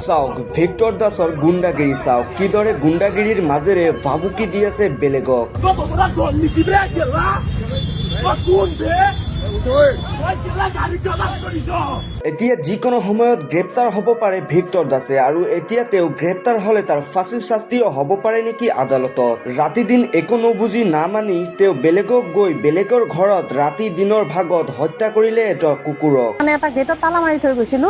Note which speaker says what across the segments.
Speaker 1: চাওক ভিক্টৰ দাসৰ গুণ্ডাগিৰি চাওক কিদৰে গুণ্ডাগিৰিৰ মাজেৰে ভাবুকি দি আছে বেলেগক। এতিয়া যিকোনো সময়ত গ্ৰেপ্তাৰ হ'ব পাৰে ভিক্টৰ দাসে আৰু এতিয়া তেওঁ গ্ৰেপ্তাৰ হ'লে তাৰ ফাঁচীৰ শাস্তিও হ'ব পাৰে নেকি আদালতত। ৰাতি দিন একো নুবুজি নামানি তেওঁ বেলেগক গৈ বেলেগৰ ঘৰত ৰাতি দিনৰ ভাগত হত্যা কৰিলে এটা কুকুৰক।
Speaker 2: মানে এটা গেটত তালা মাৰি থৈ গৈছিলো,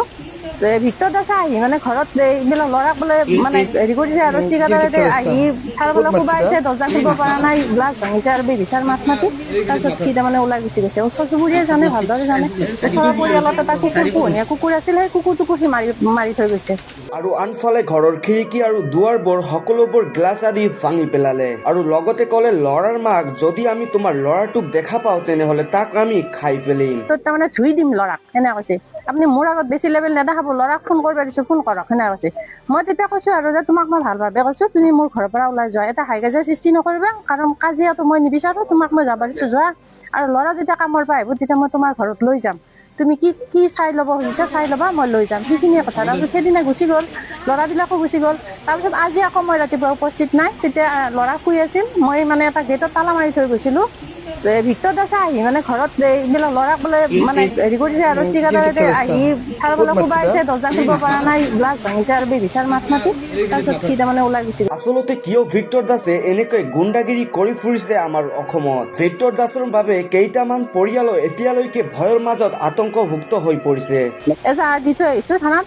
Speaker 2: ভিক্টৰ দাসে আহি মানে ঘৰত এইবিলাক ল'ৰাক বোলে মানে হেৰি কৰিছে আৰু ষ্টিকাৰতে আহি চাৰিওফালে কোবাইছে, দৰ্জা খুলিব পৰা নাই, গ্লাছ ভাঙিছে আৰু বেবিচাৰ মাত মাতি তাৰপিছত সি তাৰমানে ওলাই গুচি গৈছে। ওচৰ চুবুৰীয়াই জানে, ভালদৰে জানে, ওচৰৰ পৰিয়ালত এটা কুকুৰ, পোহনীয়া কুকুৰ আছিল, সেই কুকুৰটোকো সি মাৰি থৈ গৈছে।
Speaker 1: আৰু আনফালে ঘৰৰ খিৰিকী আৰু দুৱাৰবোৰ সকলোবোৰ গ্লাছ আদি ভাঙি পেলালে আৰু লগতে ক'লে ল'ৰাৰ মাক, যদি আমি তোমাৰ ল'ৰাটোক দেখা পাওঁ তেনেহ'লে তাক আমি খাই পেলিম।
Speaker 2: তাৰমানে ধুই দিম ল'ৰাক, সেনেকৈ কৈছে। আপুনি মোৰ আগত বেছি লেভেল নেদেখাব, ল'ৰাক ফোন কৰিব দিছোঁ, ফোন কৰক, সেনেকৈ কৈছে। মই তেতিয়া কৈছোঁ আৰু যে তোমাক মই ভালভাৱে কৈছোঁ, তুমি মোৰ ঘৰৰ পৰা ওলাই যোৱা, এটা হাই কাজিয়া সৃষ্টি নকৰিবা, কাৰণ কাজিয়াটো মই নিবিচাৰোঁ, তোমাক মই যাব দিছোঁ, যোৱা। আৰু ল'ৰা যেতিয়া কামৰ পৰা আহিব তেতিয়া মই তোমাৰ ঘৰত লৈ যাম, তুমি কি চাই ল'ব খুজিছা চাই ল'বা, মই লৈ যাম, সেইখিনিয়ে কথা। তাৰপিছত সেইদিনা গুচি গ'ল, ল'ৰাবিলাকো গুচি গ'ল। তাৰপিছত আজি আকৌ মই ৰাতিপুৱা উপস্থিত নাই, তেতিয়া ল'ৰা শুই আছিল, মই মানে এটা গেটত তালা মাৰি থৈ গৈছিলোঁ। ভিক্টৰ দাসে আহি মানে ঘৰত এইবিলাক ল'ৰাক বোলে মানে হেৰি কৰিছে আৰু ষ্টিকাৰতে আহি চাৰিওফালে কোবাইছে, দৰ্জা খুলিব পৰা নাই, গ্লাছ ভাঙিছে আৰু বেবিচাৰ মাত মাতি তাৰপিছত সি তাৰমানে ওলাই গুচি গ'ল।
Speaker 1: আচলতে কিয় ভিক্টৰ দাসে এনেকৈ গুণ্ডাগিৰি কৰি ফুৰিছে আমাৰ অসমত? ভিক্টৰ দাসৰ বাবে কেইটামান পৰিয়ালো এতিয়ালৈকে ভয়ৰ মাজত আতংকভুক্ত হৈ পৰিছে।
Speaker 2: এজাহাৰ দি থৈ আহিছোঁ থানাত,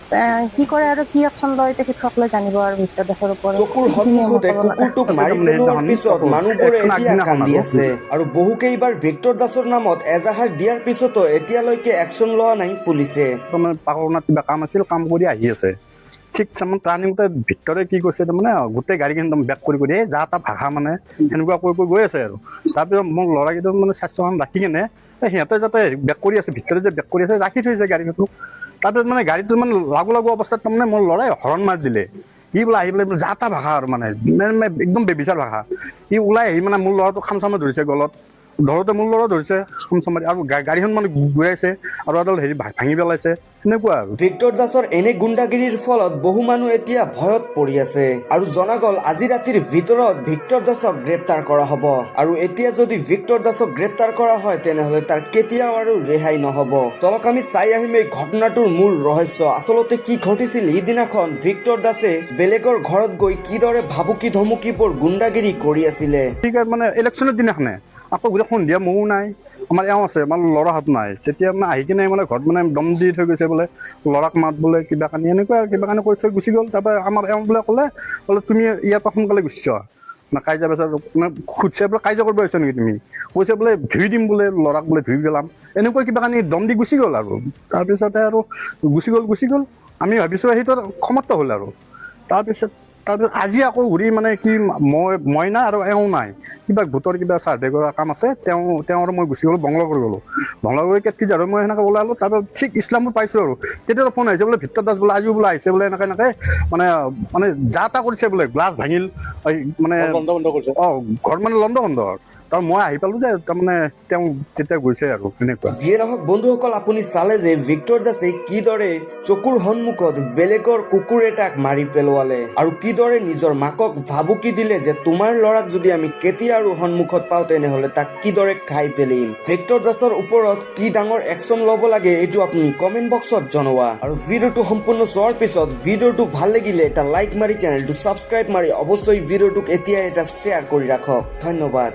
Speaker 2: কি কৰে আৰু কি একশ্যন লয় তেখেতসকলে জানিব আৰু ভিক্টৰ দাসৰ ওপৰত।
Speaker 1: চকুৰ সন্মুখতে কুকুৰটোক মাৰি পেলোৱাৰ পিছত মানুহবোৰে এতিয়া কান্দি আছে আৰু বহুকেইবাৰ ভিক্টৰ দাসৰ নামত এজাহাৰ দিয়াৰ পিছতো এতিয়ালৈকে একশ্যন লোৱা নাই পুলিচে।
Speaker 3: পাকৰণাত কিবা কাম আছিল, কাম কৰি আহি আছে, ঠিক তাৰমানে টাৰ্ণিংতে ভিক্টৰে কি কৰিছে, তাৰমানে গোটেই গাড়ীখন বেক কৰি যা তা ভাষা মানে সেনেকুৱা কৰি গৈ আছে আৰু। তাৰপিছত মোক ল'ৰাকেইটা মানে স্বাস্থ্যৱান ৰাখি কেনে সিহঁতে যাতে বেক কৰি আছে, ভিক্টৰে যে বেক কৰি আছে ৰাখি থৈছে গাড়ীটো। তাৰপিছত মানে গাড়ীটো মানে লাগু অৱস্থাত তাৰমানে মোৰ ল'ৰাই হৰণ মাৰি দিলে। সি বোলে আহি পেলাই যা তা ভাষা আৰু মানে একদম বেবিচাৰ ভাষা। সি ওলাই আহি মানে মোৰ ল'ৰাটো খামচামে ধৰিছে গলত, ধৰোতে মোৰ ল'ৰা ধৰিছে খামচামাৰি, আৰু গাড়ীখন মানে ঘূৰাইছে আৰু এডাল হেৰি ভাঙি পেলাইছে, সেনেকুৱা আৰু।
Speaker 1: ভিক্টৰ দাসৰ এনে গুণ্ডাগিৰিৰ ফলত বহু মানুহ এতিয়া ভয়ত পৰি আছে আৰু জনা গ'ল আজি ৰাতিৰ ভিতৰত ভিক্টৰ দাসক গ্ৰেপ্তাৰ কৰা হ'ব। আৰু এতিয়া যদি ভিক্টৰ দাসক গ্ৰেপ্তাৰ কৰা হয় তেনেহ'লে তাৰ কেতিয়াও আৰু ৰেহাই নহ'ব। তলক আমি চাই আহিম এই ঘটনাটোৰ মূল ৰহস্য। আচলতে কি ঘটিছিল সিদিনাখন ভিক্টৰ দাসে বেলেগৰ ঘৰত গৈ কিদৰে ভাবুকি ধমকিবোৰ গুণ্ডাগিৰি কৰি আছিলে।
Speaker 3: ঠিক আছে, মানে ইলেকশ্যনৰ দিনাখনে আকৌ গোটেই সন্ধিয়া ময়ো নাই, আমাৰ এওঁ আছে, আমাৰ ল'ৰাহঁত নাই। তেতিয়া মানে আহি কিনে মানে ঘৰত মানে দম দি থৈ গৈছে বোলে, ল'ৰাক মাত বোলে কিবা কানি এনেকুৱা কিবা কানি কৰি থৈ গুচি গ'ল। তাৰপৰা আমাৰ এওঁ বোলে ক'লে তুমি ইয়াৰ পৰা সোনকালে গুচি যোৱা, কাজিয়া পেচাৰ মানে সুধিছে বোলে কাজিয়া কৰিব আহিছা নেকি তুমি, কৈছে বোলে ধুই দিম বোলে, ল'ৰাক বোলে ধুই পেলাম, এনেকুৱা কিবা কানি দম দি গুচি গ'ল আৰু। তাৰপিছতে আৰু গুচি গ'ল। আমি ভাবিছোঁ সেইটো সমাপ্ত হ'ল আৰু। তাৰপিছত আজি আকৌ ঘূৰি মানে কি মই নাই আৰু এওঁ নাই, কিবা গোটৰ কিবা চাৰ্ভে কৰা কাম আছে, তেওঁ আৰু মই গুচি গ'লোঁ, বংলা কৰি গ'লোঁ। বংলা কৰি কেটকি যাৰ মই সেনেকৈ ওলালোঁ। তাৰপিছত ঠিক ইছলামপুৰ পাইছোঁ আৰু তেতিয়া ফোন আহিছে বোলে ভিক্টৰ দাস বোলে আজিও বোলে আহিছে বোলে, এনেকৈ মানে যা তা কৰিছে বোলে, গ্লাছ ভাঙিল, মানে ঘৰ মানে লণ্ড তাৰ মই আহি পালোঁ যে তাৰমানে তেওঁ তেতিয়া গৈছে আৰু তেনেকুৱা।
Speaker 1: যিয়ে নহওক বন্ধুসকল, আপুনি চালে যে ভিক্টৰ দাসে কিদৰে চকুৰ সন্মুখত বেলেগৰ কুকুৰ এটাক মাৰি পেলোৱালে আৰু কিদৰে নিজৰ মাকক ভাবুকি দিলে যে তোমাৰ ল'ৰাক যদি আমি কেতিয়া আৰু সন্মুখত পাওঁ তেনেহ'লে তাক কিদৰে খাই পেলিম। ভিক্টৰ দাসৰ ওপৰত কি ডাঙৰ একশ্যন ল'ব লাগে এইটো আপুনি কমেণ্ট বক্সত জনোৱা। আৰু ভিডিঅ'টো সম্পূৰ্ণ চোৱাৰ পিছত ভিডিঅ'টো ভাল লাগিলে এটা লাইক মাৰি চেনেলটো ছাবস্ক্ৰাইব মাৰি অৱশ্যই ভিডিঅ'টোক এতিয়া এটা শ্বেয়াৰ কৰি ৰাখক। ধন্যবাদ।